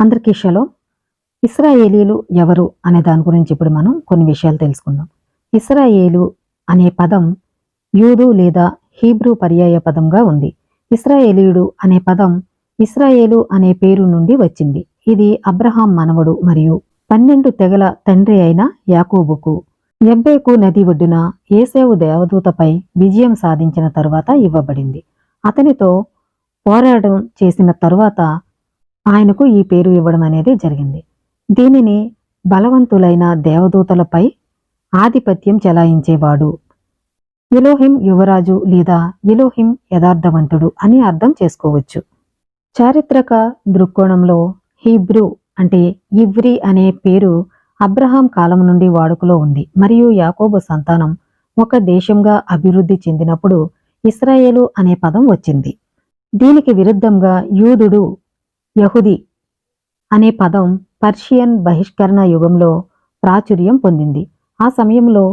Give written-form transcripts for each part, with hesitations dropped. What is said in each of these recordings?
అందరికీ షలో. ఇశ్రాయేలీలు ఎవరు అనే దాని గురించి ఇప్పుడు మనం కొన్ని విషయాలు తెలుసుకుందాం. ఇశ్రాయేలు అనే పదం యూదు లేదా హీబ్రూ పర్యాయ పదంగా ఉంది. ఇశ్రాయేలీయుడు అనే పదం ఇశ్రాయేలు అనే పేరు నుండి వచ్చింది. ఇది అబ్రహాం మనవడు మరియు 12 తెగల తండ్రి అయిన యాకోబుకు యబ్బేకు నది ఒడ్డున ఏసేవు దేవదూతపై విజయం సాధించిన తరువాత ఇవ్వబడింది. అతనితో పోరాటం చేసిన తరువాత ఆయనకు ఈ పేరు ఇవ్వడం అనేది జరిగింది. దీనిని బలవంతులైన దేవదూతలపై ఆధిపత్యం చెలాయించేవాడు, ఎలోహిం యువరాజు లేదా ఎలోహిం యథార్థవంతుడు అని అర్థం చేసుకోవచ్చు. చారిత్రక దృక్కోణంలో హీబ్రూ అంటే ఇవ్రీ అనే పేరు అబ్రహాం కాలం నుండి వాడుకలో ఉంది మరియు యాకోబు సంతానం ఒక దేశంగా అభివృద్ధి చెందినప్పుడు ఇశ్రాయేలు అనే పదం వచ్చింది. దీనికి విరుద్ధంగా యూదుడు, యహుది అనే పదం పర్షియన్ బహిష్కరణ యుగంలో ప్రాచుర్యం పొందింది. ఆ సమయంలో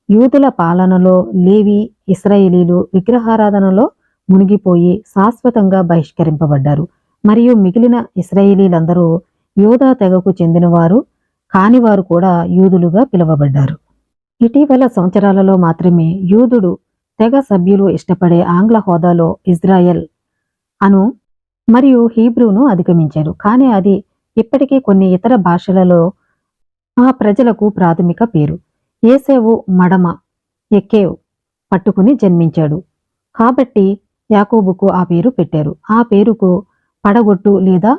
యూదుల పాలనలో లేవి ఇశ్రాయేలీలు విగ్రహారాధనలో మునిగిపోయి శాశ్వతంగా బహిష్కరింపబడ్డారు మరియు మిగిలిన ఇశ్రాయేలీలందరూ యూదా తెగకు చెందినవారు కానివారు కూడా యూదులుగా పిలువబడ్డారు. ఇటీవల సంవత్సరాలలో మాత్రమే యూదుడు తెగ సభ్యులు ఇష్టపడే ఆంగ్ల హోదాలో ఇజ్రాయెల్ అను మరియు హీబ్రూను అధిగమించారు. కానీ అది ఇప్పటికీ కొన్ని ఇతర భాషలలో ఆ ప్రజలకు ప్రాథమిక పేరు. ఏసేవు మడమ ఎక్కేవ్ పట్టుకుని జన్మించాడు కాబట్టి యాకోబుకు ఆ పేరు పెట్టారు. ఆ పేరుకు పడగొట్టు లేదా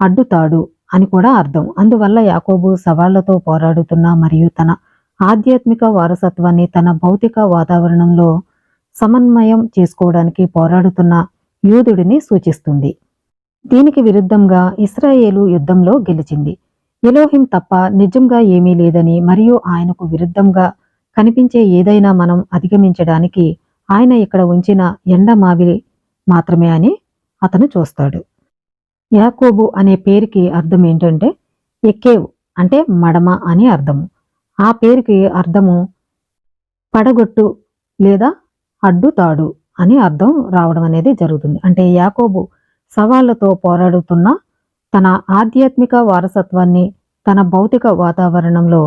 అడ్డుతాడు అని కూడా అర్థం. అందువల్ల యాకోబు సవాళ్లతో పోరాడుతున్న మరియు తన ఆధ్యాత్మిక వారసత్వాన్ని తన భౌతిక వాతావరణంలో సమన్వయం చేసుకోవడానికి పోరాడుతున్న యూదుడిని సూచిస్తుంది. దీనికి విరుద్ధంగా ఇశ్రాయేలు యుద్ధంలో గెలిచింది. ఎలోహిం తప్ప నిజంగా ఏమీ లేదని మరియు ఆయనకు విరుద్ధంగా కనిపించే ఏదైనా మనం అధిగమించడానికి ఆయన ఇక్కడ ఉంచిన ఎండమావిలి మాత్రమే అని అతను చూస్తాడు. యాకోబు అనే పేరుకి అర్థం ఏంటంటే ఎక్కేవ్ అంటే మడమ అని అర్థము. ఆ పేరుకి అర్థము పడగొట్టు లేదా అడ్డుతాడు అని అర్థం రావడం అనేది జరుగుతుంది. అంటే యాకోబు సవాళ్లతో పోరాడుతున్న తన ఆధ్యాత్మిక వారసత్వాన్ని తన భౌతిక వాతావరణంలో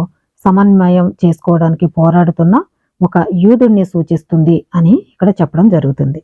సమన్వయం చేసుకోవడానికి పోరాడుతున్న ఒక యూదుడిని సూచిస్తుంది అని ఇక్కడ చెప్పడం జరుగుతుంది.